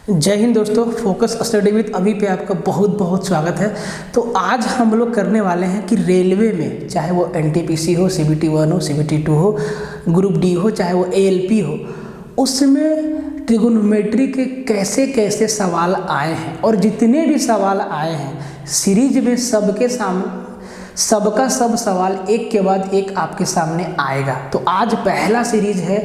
जय हिंद दोस्तों, focus study with अभी पे आपका बहुत बहुत स्वागत है। तो आज हम लोग करने वाले हैं कि रेलवे में चाहे वो एनटीपीसी हो, सीबीटी 1 हो, सीबीटी 2 हो, ग्रुप डी हो, चाहे वो एएलपी हो, उसमें ट्रिगोनोमेट्री के कैसे कैसे सवाल आए हैं और जितने भी सवाल आए हैं सीरीज में सबका सब सवाल एक के बाद एक आपके सामने आएगा। तो आज पहला सीरीज है,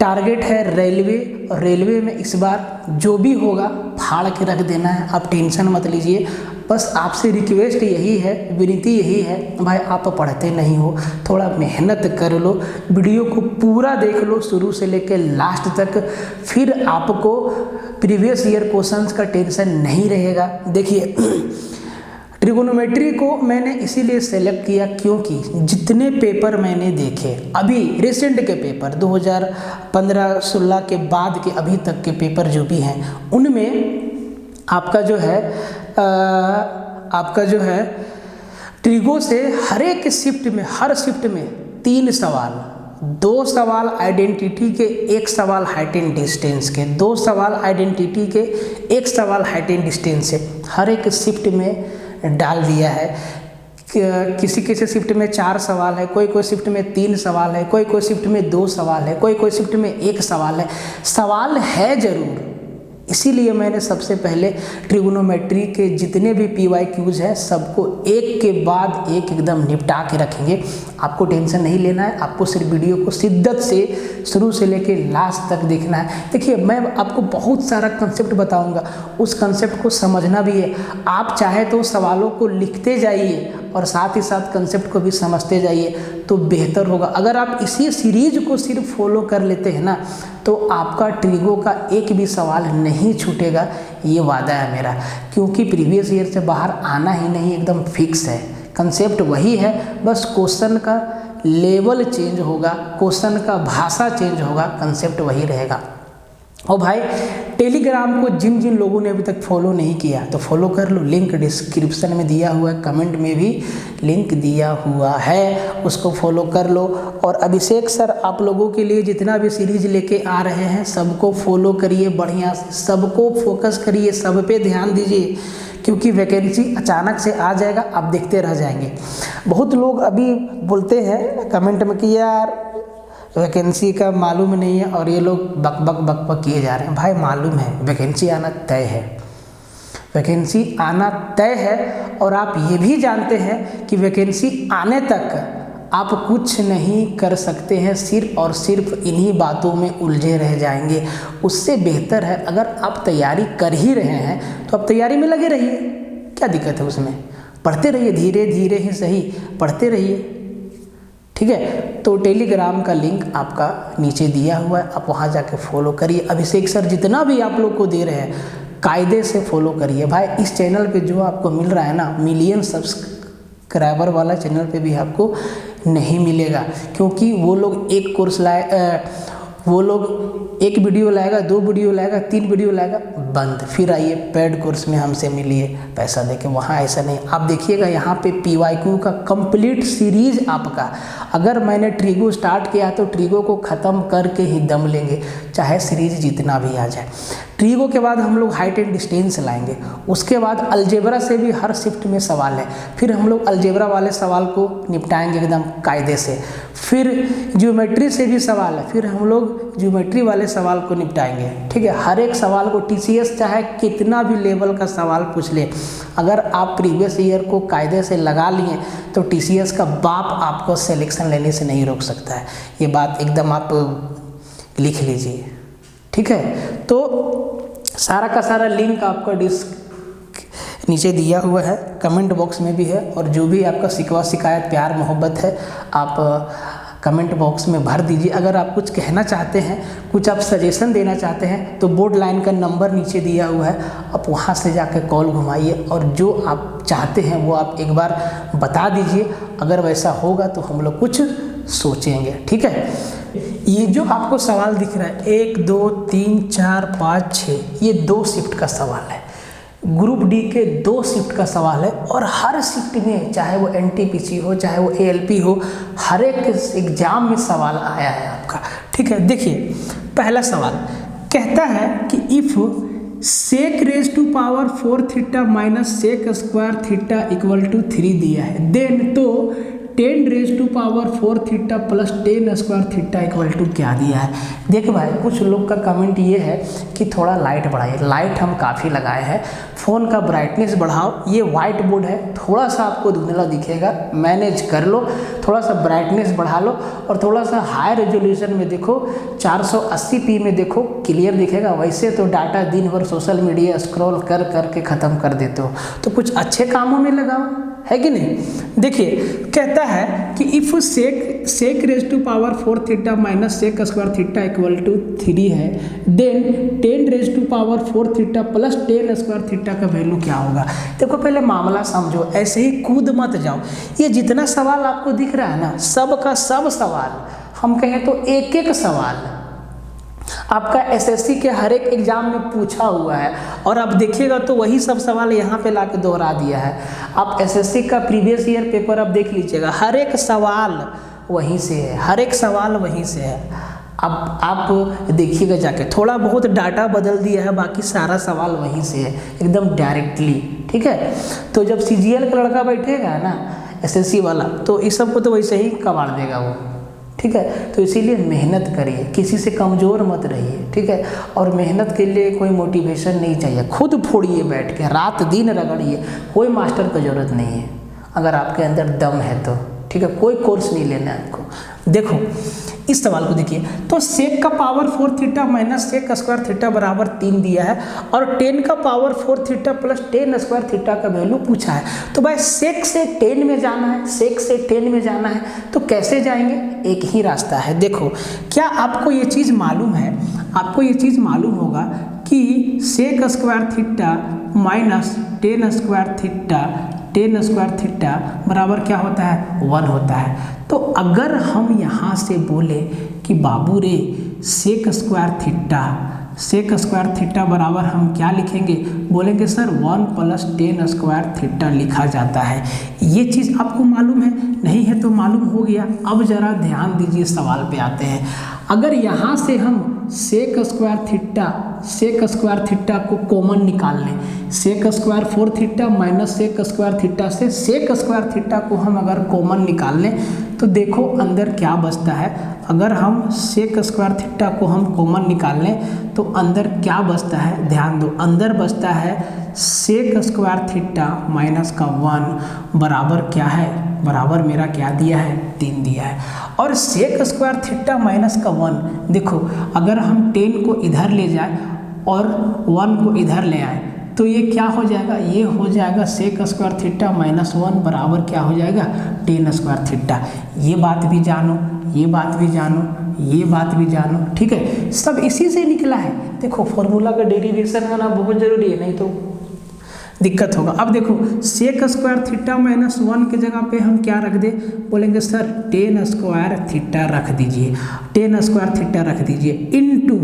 टारगेट है रेलवे, और रेलवे में इस बार जो भी होगा फाड़ के रख देना है। आप टेंशन मत लीजिए, बस आपसे रिक्वेस्ट यही है, विनती यही है, भाई आप पढ़ते नहीं हो, थोड़ा मेहनत कर लो, वीडियो को पूरा देख लो शुरू से लेकर लास्ट तक, फिर आपको प्रीवियस ईयर क्वेश्चंस का टेंशन नहीं रहेगा। देखिए, ट्रिगोनोमेट्री को मैंने इसीलिए सेलेक्ट किया क्योंकि जितने पेपर मैंने देखे अभी रिसेंट के पेपर 2015-16 के बाद के अभी तक के पेपर जो भी हैं उनमें आपका जो है ट्रिगो से हर शिफ्ट में 3 सवाल, 2 सवाल आइडेंटिटी के, 1 सवाल हाइट एंड डिस्टेंस के, 2 सवाल आइडेंटिटी के, 1 सवाल हाइट एंड डिस्टेंस से हर एक शिफ्ट में डाल दिया है। किसी किसी शिफ्ट में 4 सवाल है, कोई शिफ्ट में 3 सवाल है, कोई शिफ्ट में 2 सवाल है, कोई शिफ्ट में 1 सवाल है। सवाल है जरूर, इसीलिए मैंने सबसे पहले ट्रिगोनोमेट्री के जितने भी PYQs हैं सबको एक के बाद एक एकदम निपटा के रखेंगे। आपको टेंशन नहीं लेना है, आपको सिर्फ वीडियो को शिद्दत से शुरू से लेके लास्ट तक देखना है। देखिए, मैं आपको बहुत सारा कंसेप्ट बताऊंगा, उस कंसेप्ट को समझना भी है। आप चाहे तो सवालों को लिखते जाइए और साथ ही साथ कंसेप्ट को भी समझते जाइए तो बेहतर होगा। अगर आप इसी सीरीज को सिर्फ फॉलो कर लेते हैं ना तो आपका ट्रिगो का एक भी सवाल नहीं छूटेगा, ये वादा है मेरा, क्योंकि प्रीवियस ईयर से बाहर आना ही नहीं, एकदम फिक्स है। कंसेप्ट वही है, बस क्वेश्चन का लेवल चेंज होगा, क्वेश्चन का भाषा चेंज होगा, कंसेप्ट वही रहेगा। और भाई, टेलीग्राम को जिन जिन लोगों ने अभी तक फॉलो नहीं किया तो फॉलो कर लो, लिंक डिस्क्रिप्शन में दिया हुआ है, कमेंट में भी लिंक दिया हुआ है, उसको फॉलो कर लो। और अभिषेक सर आप लोगों के लिए जितना भी सीरीज लेके आ रहे हैं सबको फॉलो करिए, बढ़िया से सबको फोकस करिए, सब पे ध्यान दीजिए, क्योंकि वैकेंसी अचानक से आ जाएगा, आप देखते रह जाएंगे। बहुत लोग अभी बोलते हैं कमेंट में कि यार वैकेंसी का मालूम नहीं है और ये लोग बक किए जा रहे हैं। भाई मालूम है, वैकेंसी आना तय है, वैकेंसी आना तय है। और आप ये भी जानते हैं कि वैकेंसी आने तक आप कुछ नहीं कर सकते हैं, सिर्फ और सिर्फ इन्हीं बातों में उलझे रह जाएंगे। उससे बेहतर है अगर आप तैयारी कर ही रहे हैं तो आप तैयारी में लगे रहिए, क्या दिक्कत है उसमें, पढ़ते रहिए, धीरे धीरे ही सही पढ़ते रहिए, ठीक है। तो टेलीग्राम का लिंक आपका नीचे दिया हुआ है, आप वहाँ जाके फॉलो करिए। अभिषेक सर जितना भी आप लोग को दे रहे हैं कायदे से फॉलो करिए। भाई इस चैनल पे जो आपको मिल रहा है ना, मिलियन सब्सक्राइबर वाला चैनल पे भी आपको नहीं मिलेगा, क्योंकि वो लोग एक कोर्स वो लोग 1 वीडियो लाएगा, 2 वीडियो लाएगा, 3 वीडियो लाएगा, बंद, फिर आइए पेड कोर्स में हमसे मिलिए पैसा देके। वहाँ ऐसा नहीं, आप देखिएगा यहाँ पे PYQ का कंप्लीट सीरीज आपका, अगर मैंने ट्रिगो स्टार्ट किया तो ट्रिगो को ख़त्म करके ही दम लेंगे, चाहे सीरीज जितना भी आ जाए। ट्रिगो के बाद हम लोग हाइट एंड डिस्टेंस लाएंगे, उसके बाद अलजेब्रा से भी हर शिफ्ट में सवाल है, फिर हम लोग अलजेब्रा वाले सवाल को निपटाएंगे एकदम कायदे से, फिर ज्योमेट्री से भी सवाल है, फिर हम लोग ज्योमेट्री वाले सवाल को निपटाएंगे, ठीक है। हर एक सवाल को TCS चाहे कितना भी लेवल का सवाल पूछ ले, अगर आप प्रीवियस ईयर को कायदे से लगा लिए तो TCS का बाप आपको सिलेक्शन लेने से नहीं रोक सकता है। ये बात एकदम आप लिख लीजिए, ठीक है। तो सारा का सारा लिंक आपका नीचे दिया हुआ है, कमेंट बॉक्स में भी है, और जो भी आपका शिकवा शिकायत प्यार मोहब्बत है आप कमेंट बॉक्स में भर दीजिए। अगर आप कुछ कहना चाहते हैं, कुछ आप सजेशन देना चाहते हैं तो बोर्ड लाइन का नंबर नीचे दिया हुआ है, आप वहाँ से जाकर कॉल घुमाइए और जो आप चाहते हैं वो आप एक बार बता दीजिए। अगर वैसा होगा तो हम लोग कुछ सोचेंगे, ठीक है। ये जो आपको सवाल दिख रहा है 1 2 3 4 5 6, ये 2 शिफ्ट का सवाल है, ग्रुप डी के 2 शिफ्ट का सवाल है, और हर शिफ्ट में चाहे वो एनटीपीसी हो चाहे वो एएलपी हो, हर एक एग्जाम में सवाल आया है आपका, ठीक है। देखिए, पहला सवाल कहता है कि if sec raise to power 4 theta minus sec square theta equal to 3 दिया है, देन तो 10 raise to power 4 theta plus 10 square theta equal to क्या दिया है। देख भाई कुछ लोग का कमेंट ये है कि थोड़ा लाइट बढ़ाइए, लाइट हम काफ़ी लगाए हैं, फ़ोन का ब्राइटनेस बढ़ाओ, ये वाइट बोर्ड है थोड़ा सा आपको धुंधला दिखेगा, मैनेज कर लो, थोड़ा सा ब्राइटनेस बढ़ा लो और थोड़ा सा हाई रेजोल्यूशन में देखो, 480p में देखो, क्लियर दिखेगा। वैसे तो डाटा दिन भर सोशल मीडिया स्क्रॉल कर करके ख़त्म कर देते हो, तो कुछ अच्छे कामों में लगाओ, है कि नहीं। देखिए कहता है कि if sec raise to power 4 theta minus sec square theta equal to 3 है, then 10 raise to power 4 theta plus 10 square theta का वैल्यू क्या होगा। देखो पहले मामला समझो, ऐसे ही कूद मत जाओ। ये जितना सवाल आपको दिख रहा है ना, सब का सब सवाल, हम कहें तो एक एक सवाल आपका एसएससी के हर एक एग्जाम में पूछा हुआ है, और आप देखिएगा तो वही सब सवाल यहाँ पे लाके दोहरा दिया है। आप एसएससी का प्रीवियस ईयर पेपर आप देख लीजिएगा, हर एक सवाल वहीं से है, हर एक सवाल वहीं से है। अब आप देखिएगा जाके, थोड़ा बहुत डाटा बदल दिया है, बाकी सारा सवाल वहीं से है एकदम डायरेक्टली, ठीक है। तो जब सीजीएल का लड़का बैठेगा ना एसएससी वाला, तो इस सब को तो वैसे ही कबाड़ देगा वो, ठीक है। तो इसीलिए मेहनत करिए, किसी से कमज़ोर मत रहिए, ठीक है। और मेहनत के लिए कोई मोटिवेशन नहीं चाहिए, खुद फोड़िए बैठ के, रात दिन रगड़िए, कोई मास्टर की ज़रूरत नहीं है अगर आपके अंदर दम है तो, ठीक है। कोई कोर्स नहीं लेना है आपको। देखो इस सवाल को देखिए, तो सेक का power 4 theta minus sec square theta बराबर 3 दिया है, और 10 का power 4 theta plus 10 square theta का वैल्यू पूछा है। तो भाई सेक से 10 में जाना है, सेक से 10 में जाना है, तो कैसे जाएंगे, एक ही रास्ता है। देखो क्या आपको ये चीज़ मालूम है, आपको ये चीज़ मालूम होगा कि sec square theta minus 10 square theta 10 square theta बराबर क्या होता है, 1 होता है। तो अगर हम यहाँ से बोले कि बाबू रे सेक स्क्वायर थीटा बराबर हम क्या लिखेंगे, बोलेंगे सर 1 प्लस 10 स्क्वायर थीटा लिखा जाता है। ये चीज़ आपको मालूम है, नहीं है तो मालूम हो गया। अब ज़रा ध्यान दीजिए, सवाल पे आते हैं। अगर यहाँ से हम सेक स्क्वायर थीटा को कॉमन निकाल लें, sec square 4 theta minus sec square theta से सेक स्क्वायर थीटा को हम अगर कॉमन निकाल लें, तो देखो अंदर क्या बचता है। अगर हम सेक स्क्वायर थीटा को हम कॉमन निकाल लें तो अंदर क्या बचता है, ध्यान दो, अंदर बचता है सेक स्क्वायर थीटा माइनस का 1 बराबर क्या है, बराबर मेरा क्या दिया है, 3 दिया है। और सेक स्क्वायर थीटा माइनस का 1, देखो अगर हम 10 को इधर ले जाए और 1 को इधर ले आए तो ये क्या हो जाएगा, ये हो जाएगा सेक स्क्वायर थीटा माइनस 1 बराबर क्या हो जाएगा, 10 स्क्वायर थीटा। ये बात भी जानो, ये बात भी जानो, ये बात भी जानो, ठीक है। सब इसी से निकला है। देखो फॉर्मूला का डेरिवेशन होना बहुत ज़रूरी है, नहीं तो दिक्कत होगा। अब देखो सेक स्क्वायर थीटा माइनस 1 की जगह पे हम क्या रख दे, बोलेंगे सर 10 स्क्वायर थीटा रख दीजिए, 10 स्क्वायर थीटा रख दीजिए इनटू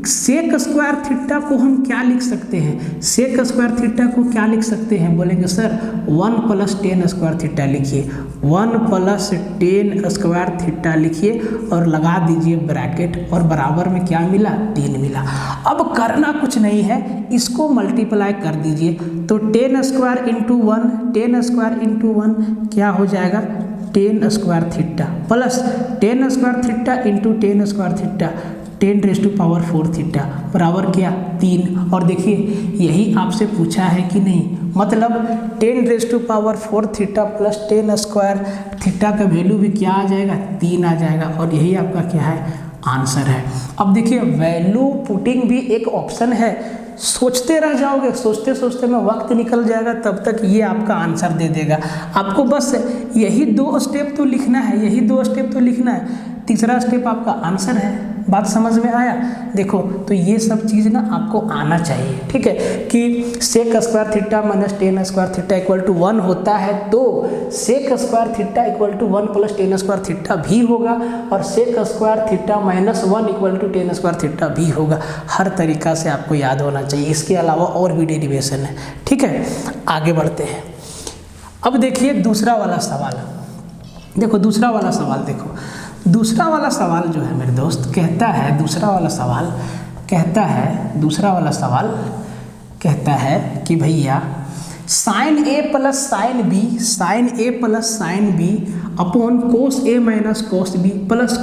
सेक स्क्वायर थीटा को हम क्या लिख सकते हैं, सेक स्क्वायर थीटा को क्या लिख सकते हैं, बोलेंगे सर 1 प्लस 10 स्क्वायर थीटा लिखिए, 1 प्लस 10 स्क्वायर थीटा लिखिए और लगा दीजिए ब्रैकेट, और बराबर में क्या मिला, 3 मिला। अब करना कुछ नहीं है, इसको मल्टीप्लाई कर दीजिए, तो 10 स्क्वायर इंटू 1, 10 स्क्वायर इंटू 1 क्या हो जाएगा, 10 square theta plus 10 square theta into 10 square theta 10 raise to power 4 theta बराबर क्या, 3। और देखिए यही आपसे पूछा है कि नहीं, मतलब 10 raise to power 4 theta plus 10 square theta का वैल्यू भी क्या आ जाएगा, 3 आ जाएगा, और यही आपका क्या है, आंसर है। अब देखिए वैल्यू पुटिंग भी एक ऑप्शन है, सोचते रह जाओगे, सोचते सोचते में वक्त निकल जाएगा, तब तक ये आपका आंसर दे देगा। आपको बस यही 2 स्टेप तो लिखना है, यही 2 स्टेप तो लिखना है, तीसरा स्टेप आपका आंसर है। बात समझ में आया। देखो तो ये सब चीज़ ना आपको आना चाहिए, ठीक है, कि sec square theta minus 10 square theta equal to 1 होता है, तो sec square theta equal to 1 plus 10 square theta भी होगा, और sec square theta minus 1 equal to 10 square theta भी होगा। हर तरीका से आपको याद होना चाहिए, इसके अलावा और भी डेरिवेशन है, ठीक है। आगे बढ़ते हैं। अब देखिए दूसरा वाला सवाल, देखो दूसरा वाला सवाल, देखो दूसरा वाला सवाल जो है मेरे दोस्त कहता है, दूसरा वाला सवाल कहता है कि भैया sine A plus sine B upon cos A minus cos B plus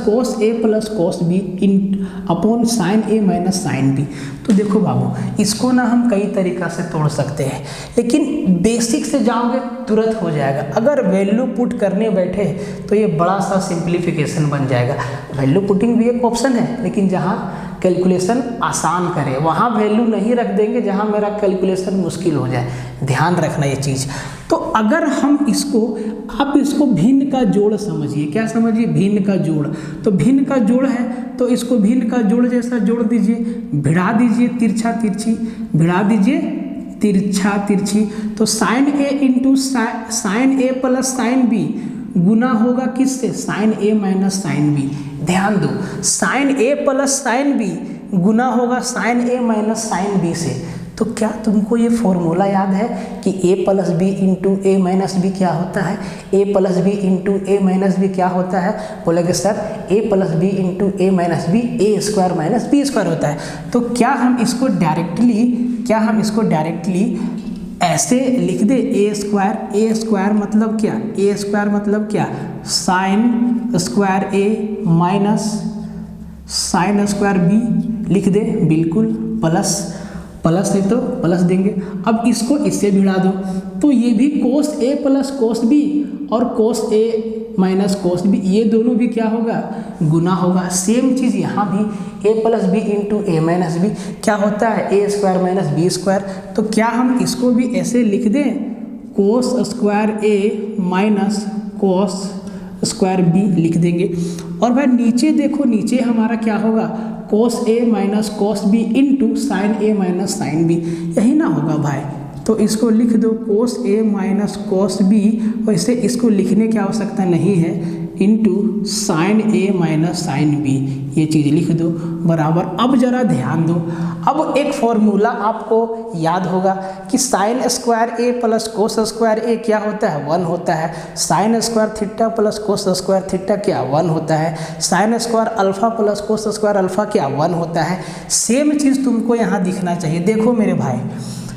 cos B in upon sine A minus sine B. तो देखो बाबू, इसको ना हम कई तरीक़ा से तोड़ सकते हैं, लेकिन बेसिक से जाओगे तुरंत हो जाएगा। अगर वैल्यू पुट करने बैठे तो ये बड़ा सा सिंप्लीफिकेशन बन जाएगा। वैल्यू पुटिंग भी एक ऑप्शन है, लेकिन जहाँ कैलकुलेशन आसान करे वहाँ वैल्यू नहीं रख देंगे जहाँ मेरा कैलकुलेशन मुश्किल हो जाए। ध्यान रखना ये चीज़। तो अगर हम इसको, आप इसको भिन्न का जोड़ समझिए। क्या समझिए? भिन्न का जोड़। तो भिन्न का जोड़ है तो इसको भिन्न का जोड़ जैसा जोड़ दीजिए, भिड़ा दीजिए तिरछा तिरछी, भिड़ा दीजिए तिरछा तिरछी। तो sign A into sine A plus sine B गुना होगा किससे? Sign A minus sine B. ध्यान दो, sign A plus sine B गुना होगा sign A minus sine B से। तो क्या तुमको ये फॉर्मूला याद है कि a plus B into A minus B क्या होता है? a plus B into A minus B क्या होता है? बोलेगे sir a plus B into A minus B A square minus B square होता है। तो क्या हम इसको डायरेक्टली ऐसे लिख दे? ए स्क्वायर मतलब क्या? ए स्क्वायर मतलब क्या? Sign square A minus sine square B लिख दे। बिल्कुल, प्लस है तो प्लस देंगे। अब इसको इससे भिड़ा दो तो ये भी कोस ए प्लस कोस बी और कोस ए माइनस कोस बी, ये दोनों भी क्या होगा? गुना होगा। सेम चीज़ यहाँ भी a plus B into A minus B क्या होता है? A square minus B square. तो क्या हम इसको भी ऐसे लिख दें? Cos square A minus cos square B लिख देंगे। और भाई नीचे देखो, नीचे हमारा क्या होगा? Cos A minus cos B into sine A minus sine B, यही ना होगा भाई। तो इसको लिख दो कोस ए माइनस कोस बी, वैसे इसको लिखने की आवश्यकता नहीं है, into sine A minus sine B, ये चीज़ लिख दो बराबर। अब जरा ध्यान दो, अब एक फॉर्मूला आपको याद होगा कि साइन स्क्वायर ए प्लस कोस स्क्वायर ए क्या होता है? 1 होता है। Sign square theta plus cos square theta क्या? 1 होता है। Sine square alpha plus cos square alpha क्या? 1 होता है। सेम चीज़ तुमको यहाँ दिखना चाहिए। देखो मेरे भाई,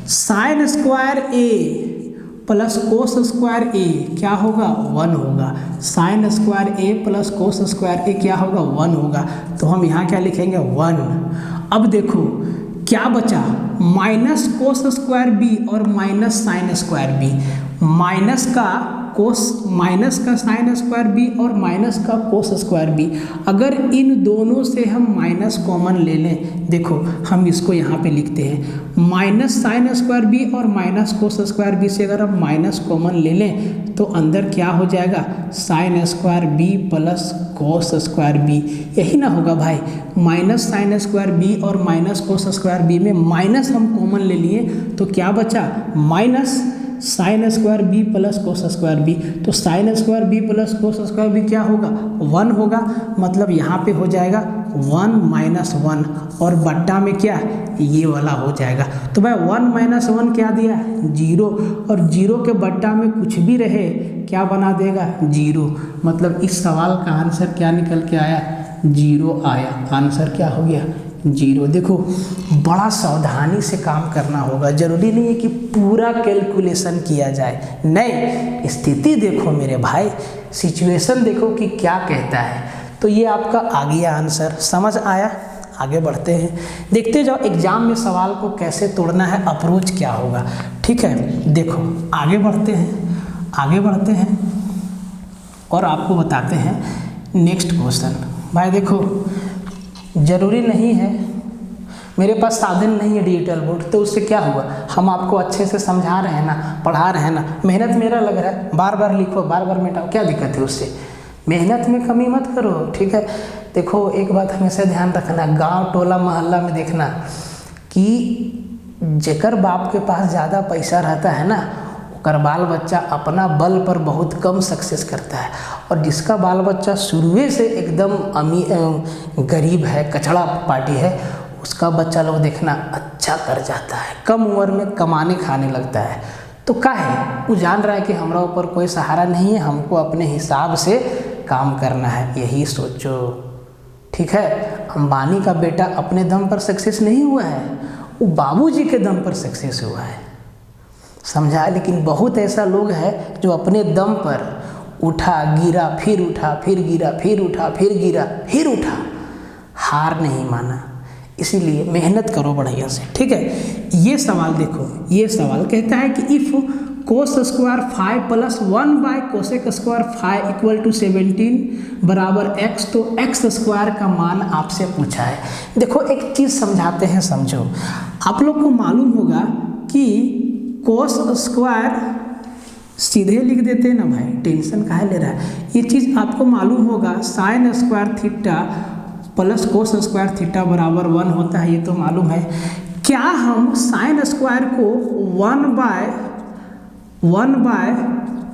साइन स्क्वायर ए प्लस कोस स्क्वायर ए क्या होगा? 1 होगा। साइन स्क्वायर ए प्लस कोस स्क्वायर ए क्या होगा? 1 होगा। तो हम यहाँ क्या लिखेंगे? 1। अब देखो क्या बचा? माइनस कोस स्क्वायर बी और minus sine square B. Minus का साइन स्क्वायर बी और माइनस का कोस स्क्वायर बी। अगर इन दोनों से हम माइनस कॉमन ले लें, देखो हम इसको यहाँ पे लिखते हैं माइनस साइन स्क्वायर बी और माइनस कोस स्क्वायर बी से अगर हम माइनस कॉमन ले लें तो अंदर क्या हो जाएगा? Sine square B plus cos square B, यही ना होगा भाई। माइनस साइन स्क्वायर बी और माइनस कोस स्क्वायर बी में माइनस हम कॉमन ले लिए तो क्या बचा? Minus sine square B plus cos square B. तो sine square B plus cos square B क्या होगा? 1 होगा। मतलब यहाँ पे हो जाएगा 1 माइनस 1 और बट्टा में क्या? ये वाला हो जाएगा। तो भाई 1 माइनस 1 क्या दिया? 0। और 0 के बट्टा में कुछ भी रहे क्या बना देगा? 0। मतलब इस सवाल का आंसर क्या निकल के आया? 0 आया। आंसर क्या हो गया? 0। देखो बड़ा सावधानी से काम करना होगा। जरूरी नहीं है कि पूरा कैलकुलेशन किया जाए, नहीं, स्थिति देखो मेरे भाई, सिचुएशन देखो कि क्या कहता है। तो ये आपका आ गया आंसर। समझ आया? आगे बढ़ते हैं, देखते जाओ एग्जाम में सवाल को कैसे तोड़ना है, अप्रोच क्या होगा। ठीक है, देखो आगे बढ़ते हैं और आपको बताते हैं नेक्स्ट क्वेश्चन। भाई देखो ज़रूरी नहीं है, मेरे पास साधन नहीं है डिजिटल बोर्ड, तो उससे क्या हुआ? हम आपको अच्छे से समझा रहे हैं ना, पढ़ा रहे हैं ना, मेहनत मेरा लग रहा है, बार बार लिखो, बार बार मिटाओ, क्या दिक्कत है उससे? मेहनत में कमी मत करो। ठीक है, देखो एक बात हमेशा ध्यान रखना, गांव टोला मोहल्ला में देखना कि जेकर बाप के पास ज़्यादा पैसा रहता है ना, ओकर बाल बच्चा अपना बल पर बहुत कम सक्सेस करता है, और जिसका बाल बच्चा शुरू से एकदम गरीब है, कचड़ा पार्टी है, उसका बच्चा लोग देखना अच्छा कर जाता है, कम उम्र में कमाने खाने लगता है। तो क्या है, वो जान रहा है कि हमारा ऊपर कोई सहारा नहीं है, हमको अपने हिसाब से काम करना है, यही सोचो। ठीक है, अंबानी का बेटा अपने दम पर सक्सेस नहीं हुआ है, वो बाबूजी के दम पर सक्सेस हुआ है, समझा। लेकिन बहुत ऐसा लोग है जो अपने दम पर उठा गिरा फिर उठा फिर गिरा फिर उठा फिर गिरा फिर उठा, हार नहीं माना। इसीलिए मेहनत करो बढ़िया से, ठीक है। ये सवाल देखो, ये सवाल कहता है कि if cos square 5 plus 1 by cosec square 5 equal to 17 बराबर x, तो x स्क्वायर का मान आपसे पूछा है। देखो एक चीज़ समझाते हैं, समझो। आप लोग को मालूम होगा कि कोस स्क्वायर सीधे लिख देते हैं ना भाई, टेंशन काहे ले रहा है। ये चीज़ आपको मालूम होगा, sign square theta plus cos square theta बराबर 1 होता है, ये तो मालूम है। क्या हम साइन स्क्वायर को 1 बाय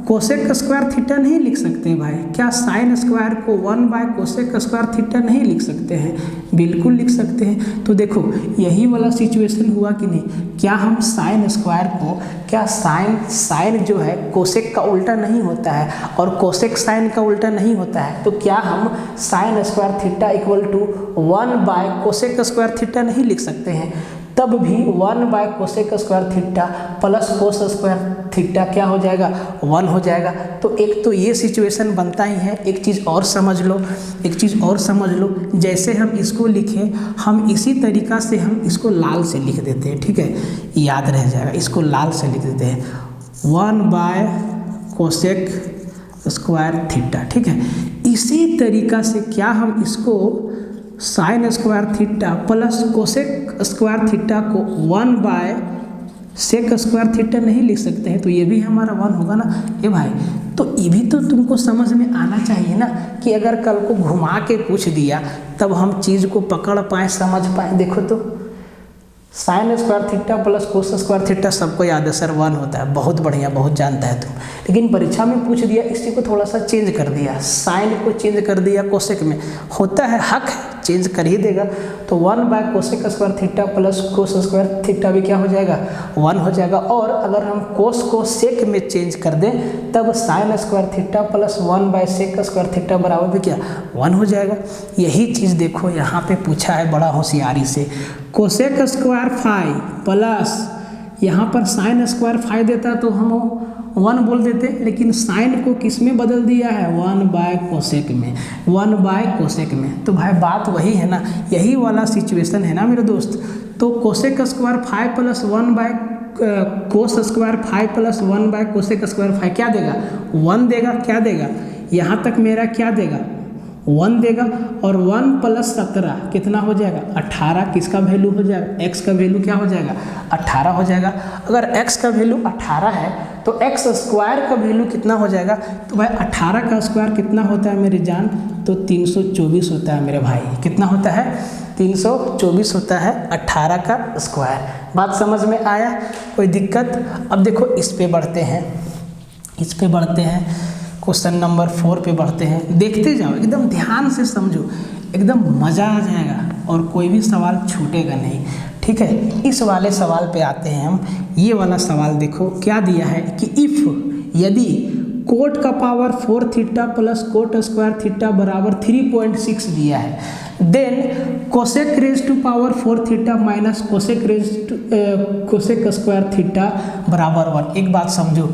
कोसेक स्क्वायर थीटा नहीं लिख सकते भाई? क्या साइन स्क्वायर को 1 बाय कोसेक स्क्वायर थीटा नहीं लिख सकते हैं? बिल्कुल लिख सकते हैं। तो देखो यही वाला सिचुएशन हुआ कि नहीं, क्या हम साइन स्क्वायर को, क्या साइन जो है कोसेक का उल्टा नहीं होता है और कोसेक साइन का उल्टा नहीं होता है, तो क्या हम sine square theta equal to 1 by cosec square theta नहीं लिख सकते हैं? तब भी 1 by cosec square theta plus cos square theta क्या हो जाएगा? 1 हो जाएगा। तो एक तो ये सिचुएशन बनता ही है। एक चीज़ और समझ लो, एक चीज़ और समझ लो, जैसे हम इसको लिखें, हम इसी तरीक़ा से हम इसको लाल से लिख देते हैं, ठीक है, याद रह जाएगा। इसको लाल से लिख देते हैं 1 बाय कोसेक स्क्वायर थीटा, ठीक है। इसी तरीक़ा से क्या हम इसको sign square theta plus cosec square theta को 1 बाय सेक स्क्वायर थीटा नहीं लिख सकते हैं? तो ये भी हमारा 1 होगा ना ये भाई। तो ये भी तो तुमको समझ में आना चाहिए ना, कि अगर कल को घुमा के पूछ दिया तब हम चीज़ को पकड़ पाएँ, समझ पाएँ। देखो तो sine square theta plus cos square theta सबको याद है सर 1 होता है, बहुत बढ़िया, बहुत जानता है तुम। लेकिन परीक्षा में पूछ दिया, इसी को थोड़ा सा चेंज कर दिया, साइन को चेंज कर दिया कोसेक में, होता है, हक है, चेंज कर ही देगा। तो 1 by cosec square theta plus cos square theta भी क्या हो जाएगा? 1 हो जाएगा। और अगर हम कोस को सेक में चेंज कर दें तब sine square theta plus 1 by sec square theta बराबर भी क्या? 1 हो जाएगा। यही चीज़ देखो यहाँ पे पूछा है बड़ा होशियारी से, कोसेक स्क्वायर 5 प्लस यहाँ पर साइन स्क्वायर 5 देता तो हम 1 बोल देते, लेकिन साइन को किस में बदल दिया है? 1 बाय कोसेक में, 1 बाय कोसेक में। तो भाई बात वही है ना, यही वाला सिचुएशन है ना मेरे दोस्त। तो cosec square 5 plus 1 by cos square 5 plus 1 by cosec square 5 क्या देगा? 1 देगा। क्या देगा? यहाँ तक मेरा क्या देगा? 1 देगा। और 1 प्लस 17 कितना हो जाएगा? 18। किसका वैल्यू हो जाएगा? x का वैल्यू क्या हो जाएगा? 18 हो जाएगा। अगर x का वैल्यू 18 है तो x स्क्वायर का वैल्यू कितना हो जाएगा? तो भाई 18 का स्क्वायर कितना होता है मेरी जान? तो 324 होता है मेरे भाई। कितना होता है? 324 होता है 18 का स्क्वायर। बात समझ में आया? कोई दिक्कत? अब देखो इस पे बढ़ते हैं, इस पे बढ़ते हैं, क्वेश्चन नंबर 4 पे बढ़ते हैं। देखते जाओ, एकदम ध्यान से समझो, एकदम मज़ा आ जाएगा और कोई भी सवाल छूटेगा नहीं, ठीक है। इस वाले सवाल पे आते हैं हम। ये वाला सवाल देखो क्या दिया है कि इफ़ यदि कोट का power 4 theta plus cot square theta बराबर 3.6 दिया है, then cosec raise to power 4 theta minus cosec square theta बराबर 1। एक बात समझो,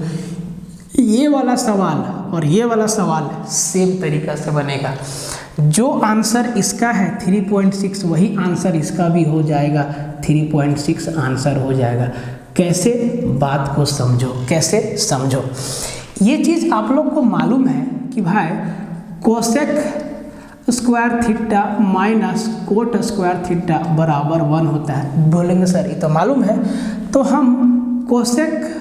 ये वाला सवाल और ये वाला सवाल सेम तरीका से बनेगा। जो आंसर इसका है 3.6 वही आंसर इसका भी हो जाएगा, 3.6 आंसर हो जाएगा। कैसे? बात को समझो, कैसे समझो। ये चीज़ आप लोग को मालूम है कि भाई cosec square theta minus cot square theta बराबर 1 होता है। बोलेंगे सर ये तो मालूम है, तो हम कोसेक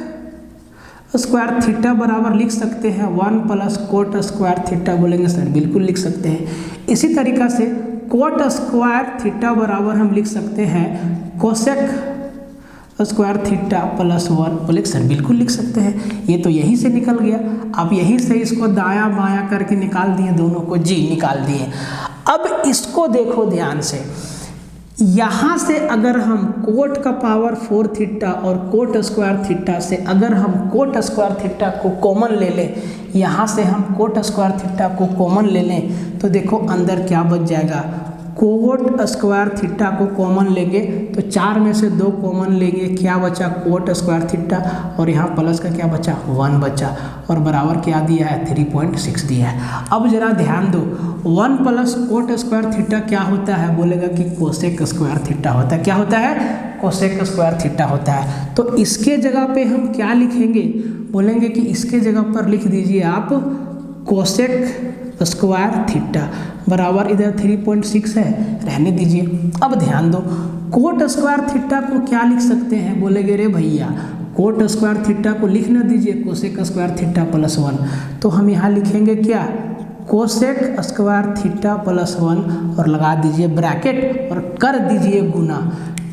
स्क्वायर थीटा बराबर लिख सकते हैं 1 प्लस कोट स्क्वायर थीटा। बोलेंगे सर बिल्कुल लिख सकते हैं। इसी तरीक़ा से कोट स्क्वायर थीटा बराबर हम लिख सकते हैं कोसेक स्क्वायर थीटा प्लस 1। बोले सर बिल्कुल लिख सकते हैं, ये तो यहीं से निकल गया। अब यहीं से इसको दायां बायां करके निकाल दिए, दोनों को जी निकाल दिए। अब इसको देखो ध्यान से, यहाँ से अगर हम कोट का पावर 4 थीटा और कोट स्क्वायर थीटा से अगर हम कोट स्क्वायर थीटा को कॉमन ले लें, यहाँ से हम कोट स्क्वायर थीटा को कॉमन ले लें, तो देखो अंदर क्या बच जाएगा? कोट स्क्वायर थीटा को कॉमन लेंगे तो 4 में से 2 कॉमन लेंगे, क्या बचा कोट स्क्वायर थीटा, और यहाँ प्लस का क्या बचा 1 बचा, और बराबर क्या दिया है 3.6 दिया है। अब जरा ध्यान दो, 1 प्लस कोट स्क्वायर थीटा क्या होता है, बोलेगा कि कोसेक स्क्वायर थीटा होता है। क्या होता है, कोसेक स्क्वायर थीटा होता है। तो इसके जगह पे हम क्या लिखेंगे, बोलेंगे कि इसके जगह पर लिख दीजिए आप कोसेक स्क्वायर थीटा बराबर, इधर 3.6 है, रहने दीजिए। अब ध्यान दो, कोट स्क्वायर थीटा को क्या लिख सकते हैं, बोलेगे रे भैया कोट स्क्वायर थीटा को लिख ना दीजिए कोसेक स्क्वायर थीटा प्लस 1, तो हम यहाँ लिखेंगे क्या कोसेक स्क्वायर थीटा प्लस 1 और लगा दीजिए ब्रैकेट और कर दीजिए गुना,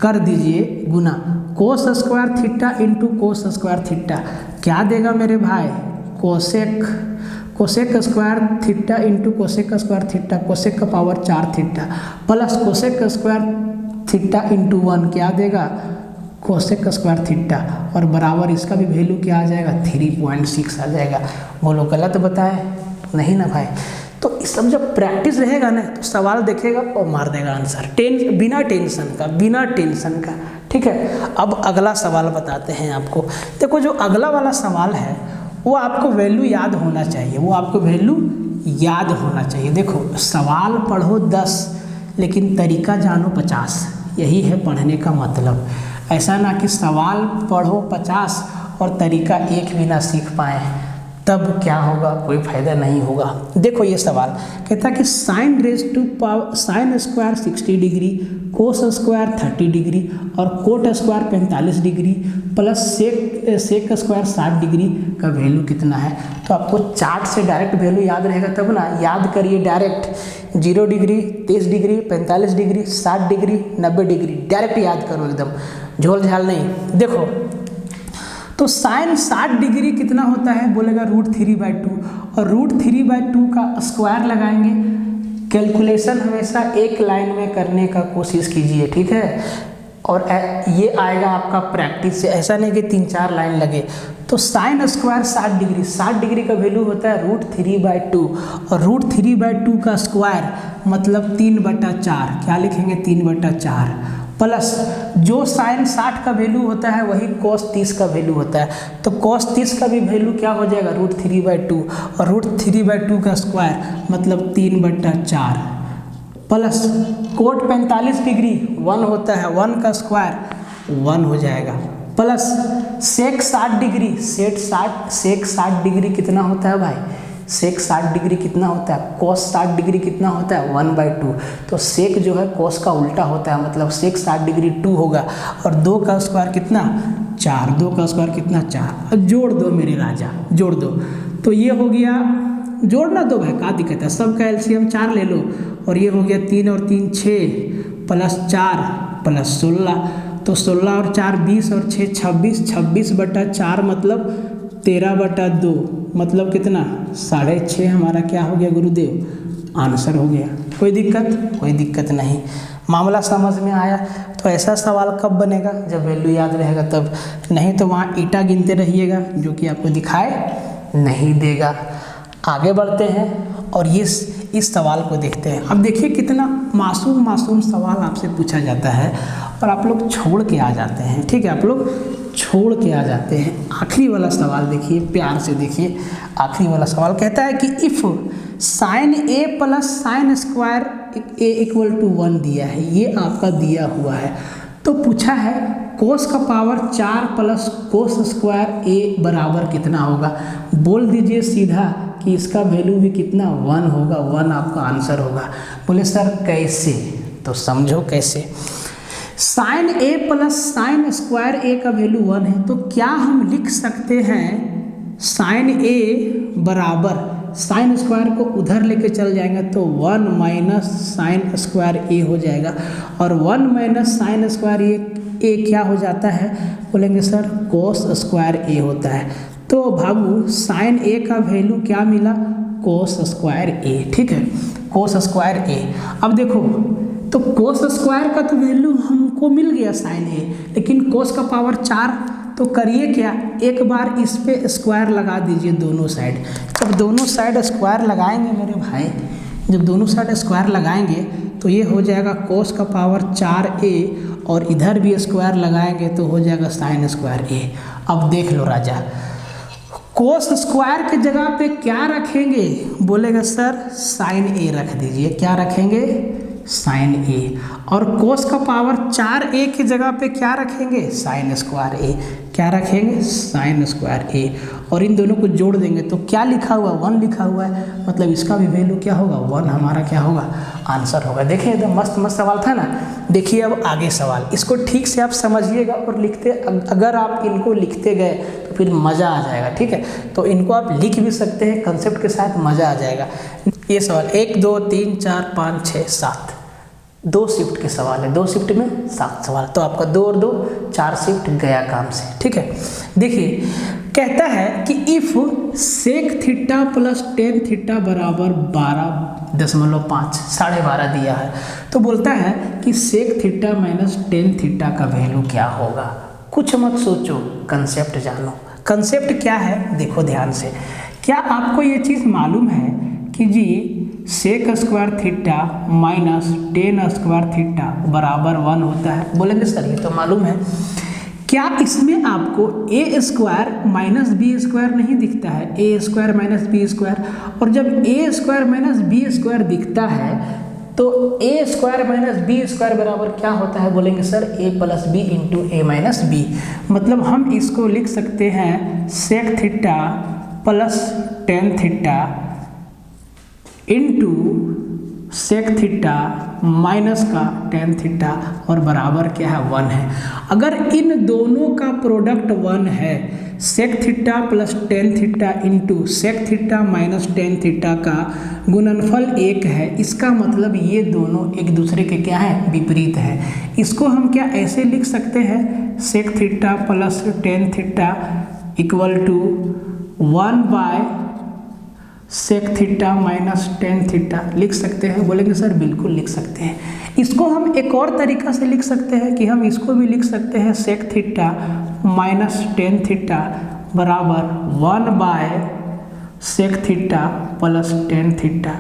कर दीजिए गुना। Cos square theta into cos square theta क्या देगा मेरे भाई, cosec square theta into cosec square theta, cosec का power 4 theta plus cosec square theta into 1 क्या देगा कोसेक स्क्वायर थीटा, और बराबर इसका भी वैल्यू क्या आ जाएगा 3.6 आ जाएगा। बोलो गलत बताए, नहीं ना भाई। तो इस सब जब प्रैक्टिस रहेगा ना तो सवाल देखेगा और मार देगा आंसर, बिना टेंशन का, ठीक है। अब अगला सवाल बताते हैं आपको। देखो जो अगला वाला सवाल है वो आपको वैल्यू याद होना चाहिए, देखो सवाल पढ़ो 10 लेकिन तरीका जानो 50, यही है पढ़ने का मतलब। ऐसा ना कि सवाल पढ़ो 50 और तरीका एक भी ना सीख पाए, तब क्या होगा, कोई फायदा नहीं होगा। देखो ये सवाल कहता है कि sine raise to power sine square 60 degree, cos square 30 degree और cot square 45 degree plus sec square 60 degree का वैल्यू कितना है। तो आपको चार्ट से डायरेक्ट वैल्यू याद रहेगा तब ना, याद करिए direct 0 degree 30 degree 45 degree 60 degree 90 degree, direct याद करो एकदम, झोल झाल नहीं। देखो तो साइन 60 डिग्री कितना होता है, बोलेगा √3/2, और √3/2 का स्क्वायर लगाएंगे। कैलकुलेशन हमेशा एक लाइन में करने का कोशिश कीजिए, ठीक है। और ये आएगा आपका प्रैक्टिस से, ऐसा नहीं कि 3-4 लाइन लगे। तो साइन स्क्वायर 60 डिग्री का वैल्यू होता है √3/2, और √3/2 का स्क्वायर मतलब 3/4, क्या लिखेंगे 3/4 प्लस जो साइन 60 का वैल्यू होता है वही कॉस 30 का वैल्यू होता है। तो कॉस 30 का भी वैल्यू क्या हो जाएगा √3/2, और √3/2 का स्क्वायर मतलब 3/4 प्लस कोट 45 डिग्री 1 होता है, 1 का स्क्वायर 1 हो जाएगा, प्लस सेक 60 डिग्री, सेक 60 डिग्री कितना होता है भाई, सेक 60 डिग्री कितना होता है, कोस 60 डिग्री कितना होता है 1/2। तो सेक जो है कोस का उल्टा होता है, मतलब सेक 60 डिग्री 2 होगा, और 2 का स्क्वायर कितना 4, 2 का स्क्वायर कितना 4। अब जोड़ दो मेरे राजा, जोड़ दो। तो ये हो गया, जोड़ना दो भाई, क्या दिक्कत है, सबका एलसीएम 4 ले लो, और ये हो गया 3 और 3 6 प्लस 4 प्लस 16, तो 16 और 4 20 और 6 26, 26/4 मतलब 13/2 मतलब कितना 6.5 हमारा क्या हो गया गुरुदेव, आंसर हो गया। कोई दिक्कत नहीं, मामला समझ में आया। तो ऐसा सवाल कब बनेगा, जब वैल्यू याद रहेगा तब, नहीं तो वहाँ ईटा गिनते रहिएगा जो कि आपको दिखाए नहीं देगा। आगे बढ़ते हैं और इस सवाल को देखते हैं। अब देखिए कितना मासूम सवाल आपसे पूछा जाता है और आप लोग छोड़ के आ जाते हैं, ठीक है, आप लोग छोड़ के आ जाते हैं। आखिरी वाला सवाल देखिए, प्यार से देखिए। आखिरी वाला सवाल कहता है कि if sine A plus sine square A equal to 1 दिया है, ये आपका दिया हुआ है। तो पूछा है कोस का पावर 4 प्लस कोस स्क्वायर ए बराबर कितना होगा। बोल दीजिए सीधा कि इसका वैल्यू भी कितना 1 होगा, 1 आपका आंसर होगा। बोले सर कैसे, तो समझो कैसे। Sign A plus sine square ए का वैल्यू 1 है, तो क्या हम लिख सकते हैं साइन ए बराबर साइन स्क्वायर को उधर लेके चल जाएंगे तो 1 माइनस साइन स्क्वायर ए हो जाएगा, और 1 माइनस साइन स्क्वायर ए क्या हो जाता है, बोलेंगे सर कोस स्क्वायर ए होता है। तो बाबू साइन ए का वैल्यू क्या मिला, कोस स्क्वायर ए, ठीक है, कोस स्क्वायर ए। अब देखो तो कोस स्क्वायर का तो वैल्यू हमको मिल गया साइन ए, लेकिन कोस का पावर 4, तो करिए क्या, एक बार इस पे स्क्वायर लगा दीजिए दोनों साइड। जब दोनों साइड स्क्वायर लगाएंगे मेरे भाई, जब दोनों साइड स्क्वायर लगाएंगे तो ये हो जाएगा कोस का पावर 4a और इधर भी स्क्वायर लगाएंगे तो हो जाएगा साइन स्क्वायर a। अब देख लो राजा, कोस स्क्वायर के जगह पे क्या रखेंगे? बोलेगा सर साइन a रख दीजिए। क्या रखेंगे? Sine a। और कोस का पावर 4a की जगह पे क्या रखेंगे? Sine square a। क्या रखेंगे? Sine square a। और इन दोनों को जोड़ देंगे तो क्या लिखा हुआ? 1 लिखा हुआ है, मतलब इसका भी वैल्यू क्या होगा? 1 हमारा क्या होगा? आंसर होगा। देखिए एकदम मस्त मस्त सवाल था ना। देखिए अब आगे सवाल, इसको ठीक से आप समझिएगा और लिखते, अगर आप इनको लिखते गए तो फिर मज़ा आ जाएगा। ठीक है, तो इनको आप लिख भी सकते हैं कंसेप्ट के साथ, मज़ा आ जाएगा। ये सवाल 1 2 3 4 5 6 7 2 शिफ्ट के सवाल है, 2 शिफ्ट में 7 सवाल, तो आपका 2 और 2 4 शिफ्ट गया काम से। ठीक है, देखिए कहता है कि if sec theta plus tan theta बराबर 12.5 12.5 दिया है, तो बोलता है कि sec theta minus tan theta का वैल्यू क्या होगा। कुछ मत सोचो, कंसेप्ट जानो। कंसेप्ट क्या है देखो ध्यान से। क्या आपको ये चीज़ मालूम है कि जी sec square theta minus tan square theta बराबर 1 होता है? बोलेंगे सर ये तो मालूम है। क्या इसमें आपको A square minus B square नहीं दिखता है? A square minus B square, और जब A square minus B square दिखता है तो A square minus B square बराबर क्या होता है? बोलेंगे sir A plus B into A minus B. मतलब हम इसको लिख सकते हैं sec theta plus tan theta into sec theta minus का टेन थीटा और बराबर क्या है? 1 है। अगर इन दोनों का प्रोडक्ट 1 है, sec theta plus tan theta into sec theta minus tan theta का गुणनफल 1 है, इसका मतलब ये दोनों एक दूसरे के क्या है? विपरीत है। इसको हम क्या ऐसे लिख सकते हैं? Sec theta plus tan theta equal to 1 by sec theta minus tan theta लिख सकते हैं? बोलेंगे सर बिल्कुल लिख सकते हैं। इसको हम एक और तरीका से लिख सकते हैं कि हम इसको भी लिख सकते हैं sec theta minus tan theta बराबर 1 by sec theta plus tan theta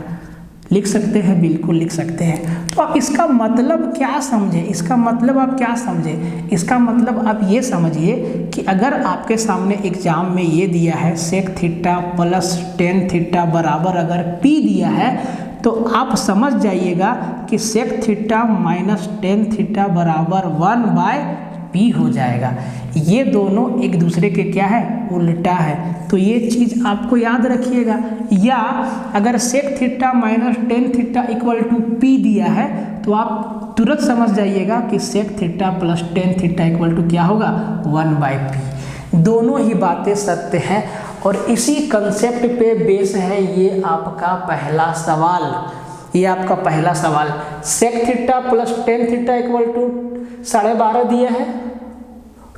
लिख सकते हैं, बिल्कुल लिख सकते हैं। तो आप इसका मतलब क्या समझे? इसका मतलब आप क्या समझे? इसका मतलब आप ये समझिए कि अगर आपके सामने एग्जाम में ये दिया है sec theta plus tan theta बराबर अगर पी दिया है, तो आप समझ जाइएगा कि sec theta minus tan theta बराबर 1 बाय पी हो जाएगा। ये दोनों एक दूसरे के क्या है? उल्टा है। तो ये चीज़ आपको याद रखिएगा। या अगर sec theta minus tan theta equal to P दिया है तो आप तुरंत समझ जाइएगा कि sec theta plus tan theta equal to क्या होगा? 1 बाई पी। दोनों ही बातें सत्य हैं और इसी कंसेप्ट पे बेस है ये आपका पहला सवाल। ये आपका पहला सवाल sec theta plus tan theta equal to 12.5 दिया है,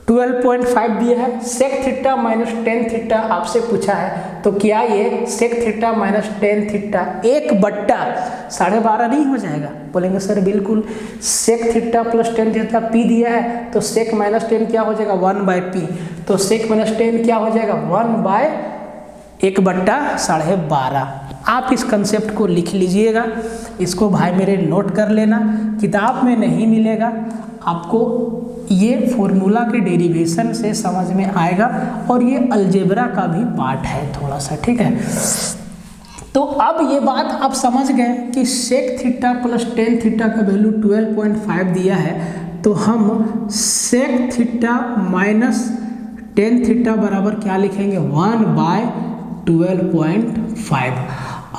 12.5 दिया है। Sec theta minus tan theta आपसे पूछा है, तो क्या ये sec theta minus tan theta 1/12.5 नहीं हो जाएगा? बोलेंगे सर बिल्कुल। Sec theta plus tan theta P दिया है तो सेक माइनस टेन क्या हो जाएगा? 1 बाय पी। तो सेक माइनस टेन क्या हो जाएगा? 1 बाय 1/12.5। आप इस कंसेप्ट को लिख लीजिएगा, इसको भाई मेरे नोट कर लेना, किताब में नहीं मिलेगा आपको। ये फॉर्मूला के डेरिवेशन से समझ में आएगा और ये अलजेब्रा का भी पार्ट है थोड़ा सा। ठीक है, तो अब ये बात आप समझ गए कि sec theta plus tan theta का वैल्यू 12.5 दिया है, तो हम sec theta minus tan theta बराबर क्या लिखेंगे? 1 बाय 12.5।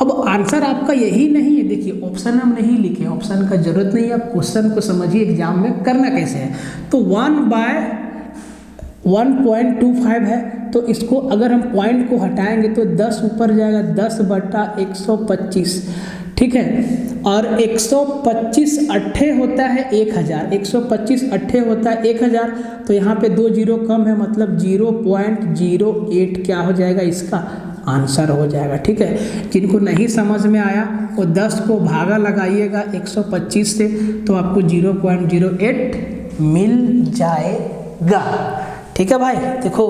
अब आंसर आपका यही नहीं है। देखिए ऑप्शन हम नहीं लिखे, ऑप्शन का जरूरत नहीं है, आप क्वेश्चन को समझिए एग्जाम में करना कैसे है। तो 1 बाय 1.25 है, तो इसको अगर हम पॉइंट को हटाएंगे तो 10 ऊपर जाएगा, 10/125। ठीक है, और 125 अट्ठे होता है 1000, 125 अट्ठे होता है 1000, तो यहाँ पे 2 जीरो कम है, मतलब 0.08 क्या हो जाएगा? इसका आंसर हो जाएगा। ठीक है, जिनको नहीं समझ में आया वो 10 को भागा लगाइएगा 125 से, तो आपको 0.08 मिल जाएगा। ठीक है भाई, देखो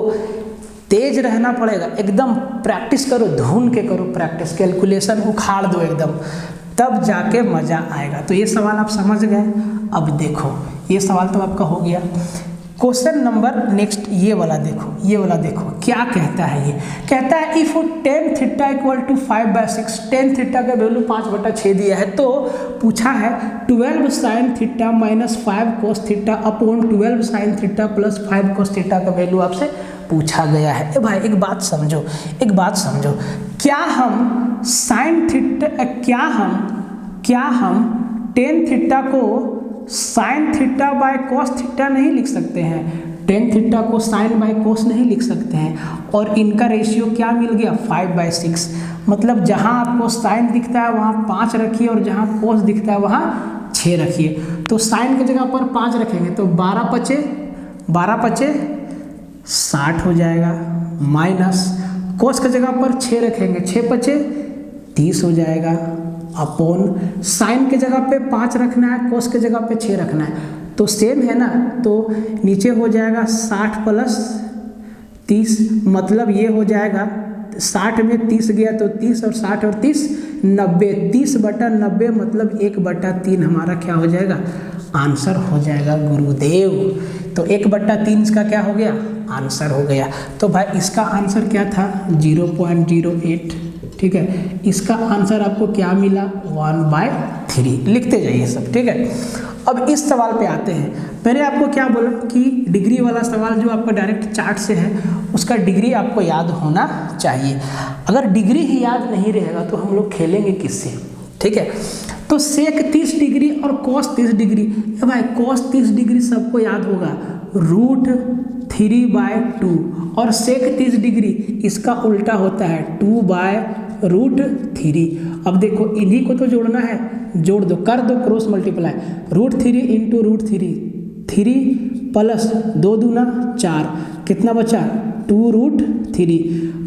तेज रहना पड़ेगा, एकदम प्रैक्टिस करो, धुन के करो प्रैक्टिस, कैलकुलेशन उखाड़ दो एकदम, तब जाके मज़ा आएगा। तो ये सवाल आप समझ गए। अब देखो ये सवाल तो आपका हो गया। क्वेश्चन नंबर नेक्स्ट ये वाला देखो, ये वाला देखो क्या कहता है। ये कहता है इफ tan theta equal to 5/6, tan theta का वैल्यू 5/6 दिया है, तो पूछा है 12 sin theta minus 5 cos theta upon 12 sin theta plus 5 cos theta का वैल्यू आपसे पूछा गया है। ए भाई एक बात समझो, एक बात समझो, क्या हम sin थीटा क्या हम tan थीटा को sine theta by cos theta नहीं लिख सकते हैं? टेन थीटा को साइन बाय कॉस नहीं लिख सकते हैं। और इनका रेशियो क्या मिल गया? 5/6। मतलब जहां आपको साइन दिखता है वहां 5 रखिए और जहां कॉस दिखता है वहां 6 रखिए। तो साइन की जगह पर 5 रखेंगे तो 12 पचे 60 हो जाएगा, माइनस कॉस की जगह पर 6 रखेंगे, 6 पचे 30 हो जाएगा, अपॉन साइन के जगह पे 5 रखना है, कोस के जगह पे 6 रखना है, तो सेम है ना। तो नीचे हो जाएगा 60 प्लस 30, मतलब ये हो जाएगा 60 में 30 गया तो 30 और 60 और 30 90, 30/90 मतलब 1/3 हमारा क्या हो जाएगा? आंसर हो जाएगा गुरुदेव। तो 1/3 इसका क्या हो गया? आंसर हो गया। तो भाई इसका आंसर क्या था? 0.08। ठीक है, इसका आंसर आपको क्या मिला? 1/3। लिखते जाइए सब, ठीक है। अब इस सवाल पे आते हैं। मैंने आपको क्या बोला कि डिग्री वाला सवाल जो आपका डायरेक्ट चार्ट से है उसका डिग्री आपको याद होना चाहिए। अगर डिग्री ही याद नहीं रहेगा तो हम लोग खेलेंगे किससे? ठीक है, तो सेक 30 डिग्री और कॉस 30 डिग्री। भाई कॉस 30 डिग्री सबको याद होगा, √3/2, और सेक 30 डिग्री इसका उल्टा होता है 2/√3। अब देखो इन्हीं को तो जोड़ना है, जोड़ दो, कर दो क्रॉस मल्टीप्लाई, √3 × √3, 3 प्लस 2 दूना 4, कितना बचा? 2√3,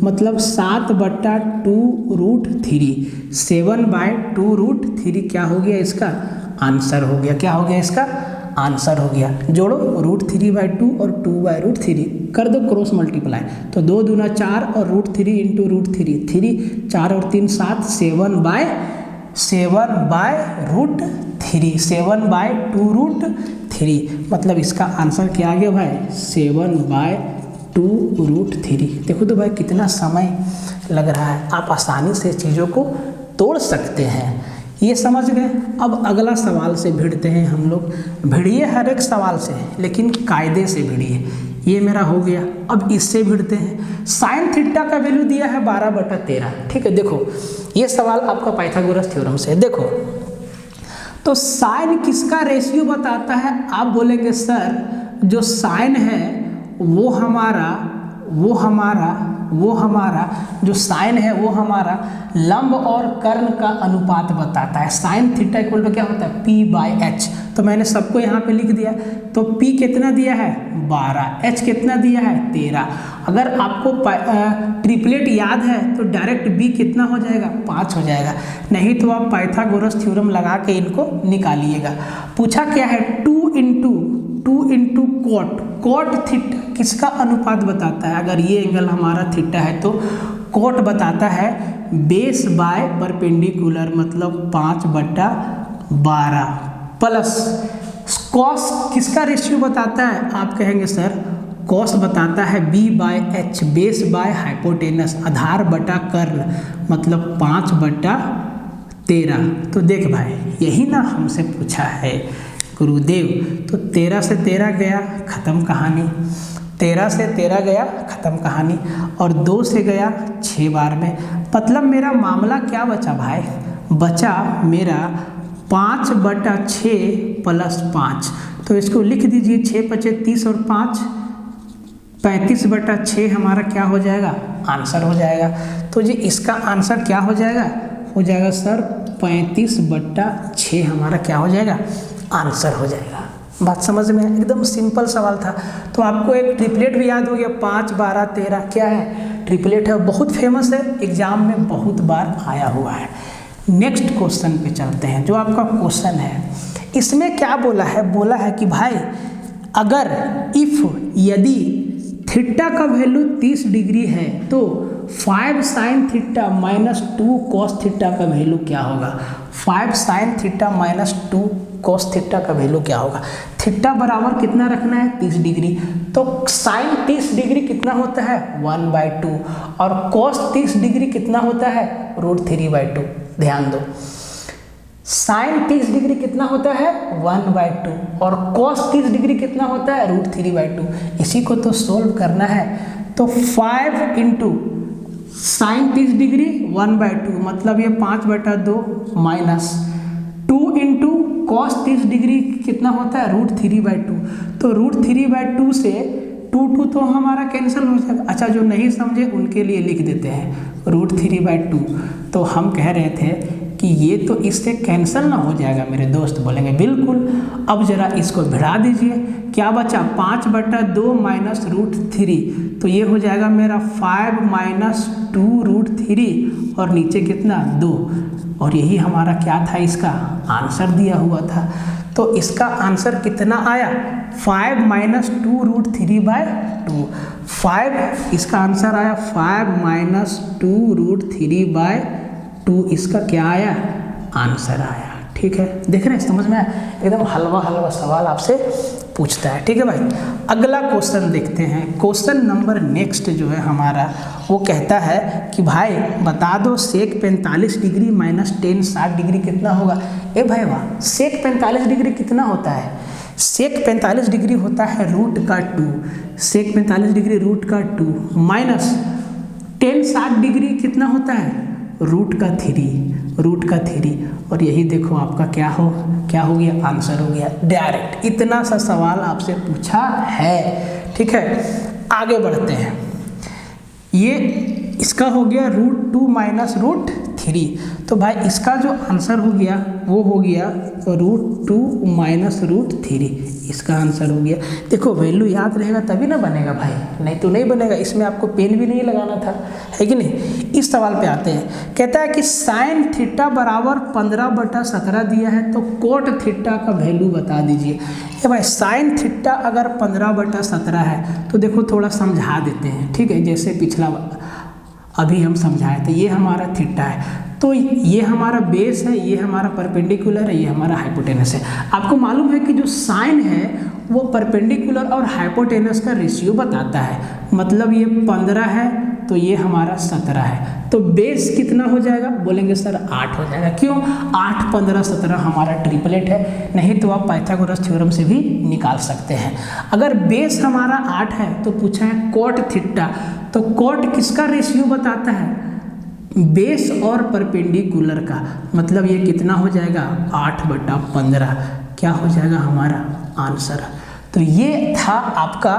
मतलब 7/2√3, 7/2√3 क्या हो गया? इसका आंसर हो गया। क्या हो गया? इसका आंसर हो गया। जोड़ो √3/2 और 2/√3, कर दो क्रॉस मल्टीप्लाई, तो 2 दूना 4 और √3 × √3, 3, 4 और 3 7, 7/2√3, 7/2√3, मतलब इसका आंसर क्या आ गया भाई? 7/2√3। देखो तो भाई कितना समय लग रहा है, आप आसानी से चीज़ों को तोड़ सकते हैं। ये समझ गए। अब अगला सवाल से भिड़ते हैं हम लोग। भिड़िए हर एक सवाल से, लेकिन कायदे से भिड़िए। ये मेरा हो गया। अब इससे भिड़ते हैं। साइन थीटा का वैल्यू दिया है 12/13। ठीक है, देखो ये सवाल आपका पाइथागोरस थ्योरम से है। देखो तो साइन किसका रेशियो बताता है? आप बोलेंगे सर जो साइन है वो हमारा जो साइन है वो हमारा लंब और कर्ण का अनुपात बताता है। साइन थीटा इक्वल टू क्या होता है? P/H। तो मैंने सबको यहाँ पे लिख दिया। तो P कितना दिया है? 12, H कितना दिया है? 13। अगर आपको ट्रिपलेट याद है तो डायरेक्ट B कितना हो जाएगा? 5 हो जाएगा। नहीं तो आप पाइथागोरस थ्योरम लगा के इनको निकालिएगा। पूछा क्या है? 2 × कॉट थीटा किसका अनुपात बताता है? अगर ये एंगल हमारा थीटा है तो कॉट बताता है बेस बाय परपेंडिकुलर, मतलब 5/12, प्लस कॉस किसका रेशियो बताता है? आप कहेंगे सर कॉस बताता है B/H, बेस बाय हाइपोटेनस, आधार बटा कर्ण, मतलब 5/13। तो देख भाई यही ना हमसे पूछा है गुरुदेव। तो 13 से 13 गया, ख़त्म कहानी। 13 से 13 गया, ख़त्म कहानी। और 2 से गया 6 बार में, मतलब मेरा मामला क्या बचा भाई? बचा मेरा 5/6 प्लस 5। तो इसको लिख दीजिए, 6 × 5 = 30 और 5 35/6 हमारा क्या हो जाएगा? आंसर हो जाएगा। तो जी इसका आंसर क्या हो जाएगा? हो जाएगा सर 35/6 हमारा क्या हो जाएगा? आंसर हो जाएगा। बात समझ में? एकदम सिंपल सवाल था। तो आपको एक ट्रिपलेट भी याद हो गया, 5, 12, 13 क्या है? ट्रिपलेट है, बहुत फेमस है, एग्जाम में बहुत बार आया हुआ है। नेक्स्ट क्वेश्चन पे चलते हैं। जो आपका क्वेश्चन है इसमें क्या बोला है? बोला है कि भाई अगर यदि थीटा का वैल्यू 30 डिग्री है तो 5 sine theta minus 2 cos theta का वैल्यू क्या होगा। 5 sine theta minus 2 cos theta का वैल्यू क्या होगा। थीटा बराबर कितना रखना है 30 डिग्री, तो साइन 30 डिग्री कितना होता है 1/2 और कॉस 30 डिग्री कितना होता है √3/2। ध्यान दो, साइन 30 डिग्री कितना होता है 1/2 और कॉस 30 डिग्री कितना होता है √3/2। इसी को तो सोल्व करना है, तो 5 इंटू साइन 30 डिग्री 1/2 मतलब ये 5/2 माइनस 2 इंटू कॉस 30 डिग्री कितना होता है √3/2। तो √3/2 से 2 तो हमारा कैंसिल हो जाएगा। अच्छा, जो नहीं समझे उनके लिए लिख देते हैं √3/2। तो हम कह रहे थे कि ये तो इससे कैंसिल ना हो जाएगा मेरे दोस्त, बोलेंगे बिल्कुल। अब जरा इसको भिड़ा दीजिए, क्या बचा 5/2 माइनस √3, तो ये हो जाएगा मेरा 5 माइनस 2 √3 और नीचे कितना 2, और यही हमारा क्या था इसका आंसर दिया हुआ था। तो इसका आंसर कितना आया 5 माइनस 2 √3/2। 5 इसका आंसर आया 5 माइनस 2 √3/2 इसका क्या आया आंसर आया। ठीक है, देख रहे हैं, समझ में आया। एकदम हलवा हलवा सवाल आपसे पूछता है। ठीक है भाई, अगला क्वेश्चन देखते हैं। क्वेश्चन नंबर नेक्स्ट जो है हमारा वो कहता है कि भाई बता दो सेक 45 डिग्री माइनस टेन 60 डिग्री कितना होगा। ए भाई वाह, सेक 45 डिग्री कितना होता है, सेक 45 डिग्री होता है √2। सेक 45 डिग्री √2 माइनस टेन 60 डिग्री कितना होता है √3 और यही देखो आपका क्या हो गया आंसर हो गया डायरेक्ट। इतना सा सवाल आपसे पूछा है। ठीक है, आगे बढ़ते हैं। ये इसका हो गया √2 माइनस √3, तो भाई इसका जो आंसर हो गया वो हो गया √2 माइनस √3, इसका आंसर हो गया। देखो वैल्यू याद रहेगा तभी ना बनेगा भाई, नहीं तो नहीं बनेगा। इसमें आपको पेन भी नहीं लगाना था, है कि नहीं। इस सवाल पे आते हैं। कहता है कि साइन थीटा बराबर 15/17 दिया है, तो कोट थीटा का वैल्यू बता दीजिए। ये भाई साइन थीटा अगर 15/17 है तो देखो थोड़ा समझा देते हैं। ठीक है, जैसे पिछला अभी हम समझाए थे, ये हमारा थीटा है, तो ये हमारा बेस है, ये हमारा परपेंडिकुलर है, ये हमारा हाइपोटेनस है। आपको मालूम है कि जो साइन है वो परपेंडिकुलर और हाइपोटेनस का रेशियो बताता है। मतलब ये 15 है तो ये हमारा 17 है, तो बेस कितना हो जाएगा, बोलेंगे सर 8 हो जाएगा। क्यों 8, 15, 17 हमारा ट्रिपलेट है। नहीं तो आप पाइथागोरस थ्योरम से भी निकाल सकते हैं। अगर बेस हमारा 8 है तो पूछा है कोट थीटा, तो कोट किसका रेशियो बताता है, बेस और परपेंडिकुलर का। मतलब ये कितना हो जाएगा 8/15, क्या हो जाएगा हमारा आंसर। तो ये था आपका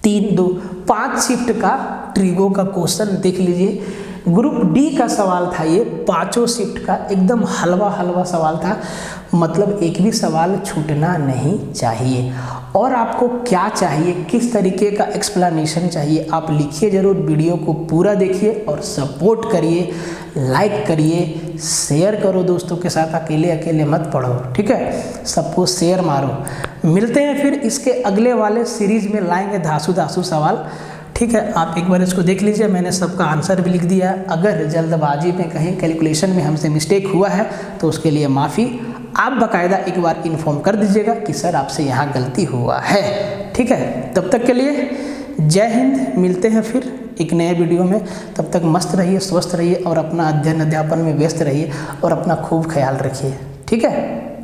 3, 2, 5 शिफ्ट का ट्रिगो का क्वेश्चन। देख लीजिए, ग्रुप डी का सवाल था ये, 5 शिफ्ट का, एकदम हलवा सवाल था। मतलब एक भी सवाल छूटना नहीं चाहिए। और आपको क्या चाहिए, किस तरीके का एक्सप्लेनेशन चाहिए, आप लिखिए ज़रूर। वीडियो को पूरा देखिए और सपोर्ट करिए, लाइक करिए, शेयर करो दोस्तों के साथ। अकेले मत पढ़ो, ठीक है, सबको शेयर मारो। मिलते हैं फिर इसके अगले वाले सीरीज में, लाएंगे धांसू सवाल। ठीक है, आप एक बार इसको देख लीजिए। मैंने सबका आंसर भी लिख दिया है। अगर जल्दबाजी में कहीं कैलकुलेशन में हमसे मिस्टेक हुआ है तो उसके लिए माफ़ी। आप बाकायदा एक बार इन्फॉर्म कर दीजिएगा कि सर आपसे यहाँ गलती हुआ है। ठीक है, तब तक के लिए जय हिंद। मिलते हैं फिर एक नए वीडियो में। तब तक मस्त रहिए, स्वस्थ रहिए और अपना अध्ययन अध्यापन में व्यस्त रहिए और अपना खूब ख्याल रखिए। ठीक है।